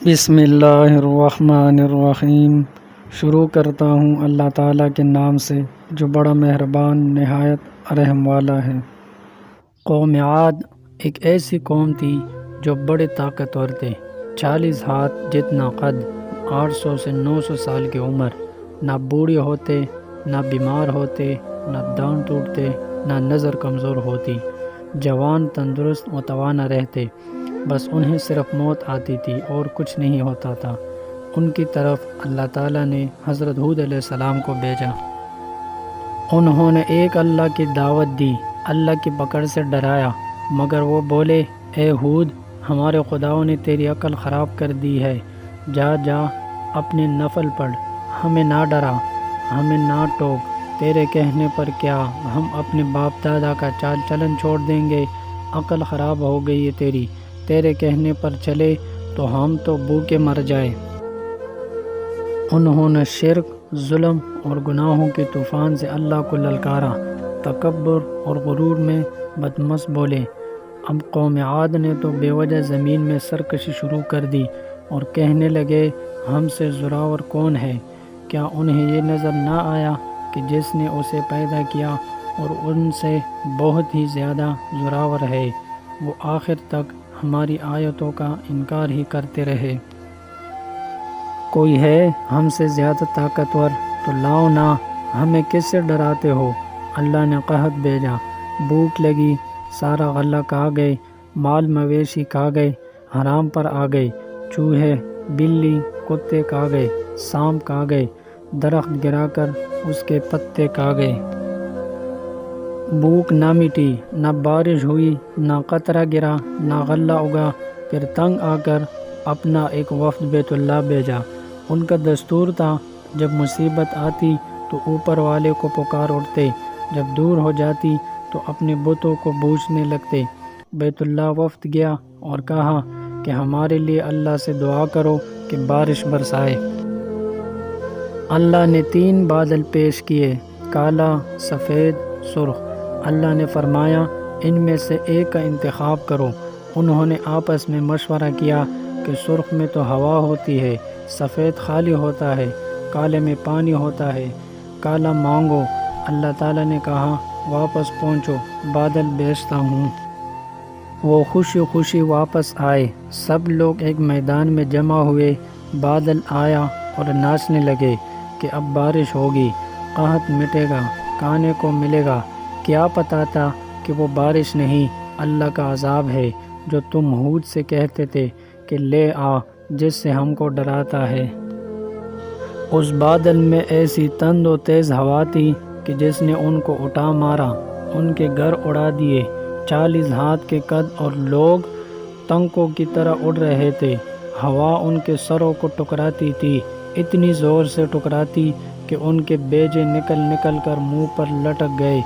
بسم اللہ الرحمن الرحیم۔ شروع کرتا ہوں اللہ تعالیٰ کے نام سے جو بڑا مہربان نہایت رحم والا ہے۔ قوم عاد ایک ایسی قوم تھی جو بڑے طاقتور تھے، 40 ہاتھ جتنا قد، 800 سے 900 سال کی عمر، نہ بوڑھے ہوتے، نہ بیمار ہوتے، نہ دانت ٹوٹتے، نہ نظر کمزور ہوتی، جوان تندرست متوانا رہتے، بس انہیں صرف موت آتی تھی اور کچھ نہیں ہوتا تھا۔ ان کی طرف اللہ تعالیٰ نے حضرت ہود علیہ السلام کو بھیجا۔ انہوں نے ایک اللہ کی دعوت دی، اللہ کی پکڑ سے ڈرایا، مگر وہ بولے، اے ہود، ہمارے خداؤں نے تیری عقل خراب کر دی ہے، جا اپنے نفل پڑھ، ہمیں نہ ڈرا، ہمیں نہ ٹوک، تیرے کہنے پر کیا ہم اپنے باپ دادا کا چال چلن چھوڑ دیں گے؟ عقل خراب ہو گئی ہے تیرے کہنے پر چلے تو ہم تو بھوکے مر جائے۔ انہوں نے شرک، ظلم اور گناہوں کے طوفان سے اللہ کو للکارا، تکبر اور غرور میں بدمست بولے۔ اب قوم عاد نے تو بے وجہ زمین میں سرکشی شروع کر دی اور کہنے لگے، ہم سے زورآور کون ہے؟ کیا انہیں یہ نظر نہ آیا کہ جس نے اسے پیدا کیا اور ان سے بہت ہی زیادہ زورآور ہے؟ وہ آخر تک ہماری آیتوں کا انکار ہی کرتے رہے۔ کوئی ہے ہم سے زیادہ طاقتور تو لاؤ نا، ہمیں کس سے ڈراتے ہو؟ اللہ نے قحط بھیجا، بھوک لگی، سارا غلہ کھا گئے، مال مویشی کھا گئے، حرام پر آ گئے، چوہے، بلی، کتے کھا گئے، سانپ کھا گئے، درخت گرا کر اس کے پتے کھا گئے۔ بھوک نہ مٹی، نہ بارش ہوئی، نہ قطرہ گرا، نہ غلہ اگا۔ پھر تنگ آ کر اپنا ایک وفد بیت اللہ بھیجا۔ ان کا دستور تھا جب مصیبت آتی تو اوپر والے کو پکار اٹھتے، جب دور ہو جاتی تو اپنے بتوں کو پوجنے لگتے۔ بیت اللہ وفد گیا اور کہا کہ ہمارے لیے اللہ سے دعا کرو کہ بارش برسائے۔ اللہ نے 3 بادل پیش کیے، کالا، سفید، سرخ۔ اللہ نے فرمایا، ان میں سے ایک کا انتخاب کرو۔ انہوں نے آپس میں مشورہ کیا کہ سرخ میں تو ہوا ہوتی ہے، سفید خالی ہوتا ہے، کالے میں پانی ہوتا ہے، کالا مانگو۔ اللہ تعالیٰ نے کہا، واپس پہنچو، بادل بھیجتا ہوں۔ وہ خوشی خوشی واپس آئے، سب لوگ ایک میدان میں جمع ہوئے، بادل آیا اور ناچنے لگے کہ اب بارش ہوگی، قحط مٹے گا، کھانے کو ملے گا۔ کیا پتا تھا کہ وہ بارش نہیں، اللہ کا عذاب ہے جو تم ہود سے کہتے تھے کہ لے آ، جس سے ہم کو ڈراتا ہے۔ اس بادل میں ایسی تند و تیز ہوا تھی کہ جس نے ان کو اٹھا مارا، ان کے گھر اڑا دیے۔ 40 ہاتھ کے قد اور لوگ تنکوں کی طرح اڑ رہے تھے۔ ہوا ان کے سروں کو ٹکراتی تھی، اتنی زور سے ٹکراتی کہ ان کے بیجے نکل کر منہ پر لٹک گئے۔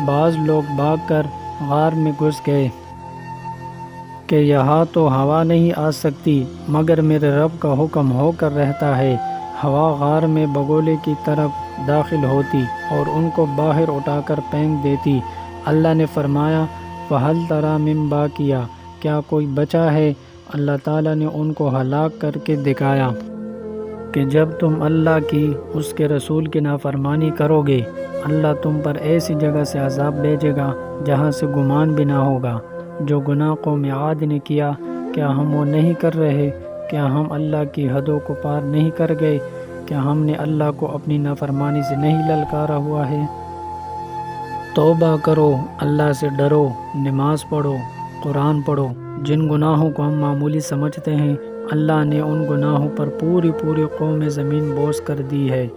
بعض لوگ بھاگ کر غار میں گھس گئے کہ یہاں تو ہوا نہیں آ سکتی مگر میرے رب کا حکم ہو کر رہتا ہے۔ ہوا غار میں بگولے کی طرف داخل ہوتی اور ان کو باہر اٹھا کر پھینک دیتی۔ اللہ نے فرمایا، فَهَلْ تَرَىٰ مِن بَاقِیَةٍ، کیا کوئی بچا ہے؟ اللہ تعالیٰ نے ان کو ہلاک کر کے دکھایا کہ جب تم اللہ کی، اس کے رسول کی نافرمانی کرو گے، اللہ تم پر ایسی جگہ سے عذاب بھیجے گا جہاں سے گمان بھی نہ ہوگا۔ جو گناہ قوم عاد نے کیا، کیا ہم وہ نہیں کر رہے؟ کیا ہم اللہ کی حدوں کو پار نہیں کر گئے؟ کیا ہم نے اللہ کو اپنی نافرمانی سے نہیں للکارا ہوا ہے؟ توبہ کرو، اللہ سے ڈرو، نماز پڑھو، قرآن پڑھو۔ جن گناہوں کو ہم معمولی سمجھتے ہیں، اللہ نے ان گناہوں پر پوری قوم زمین بوس کر دی ہے۔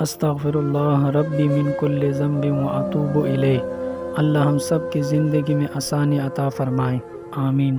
استغفر اللہ ربی من کل ذنب واتوب الیہ۔ اللہ ہم سب کی زندگی میں آسانی عطا فرمائے، آمین۔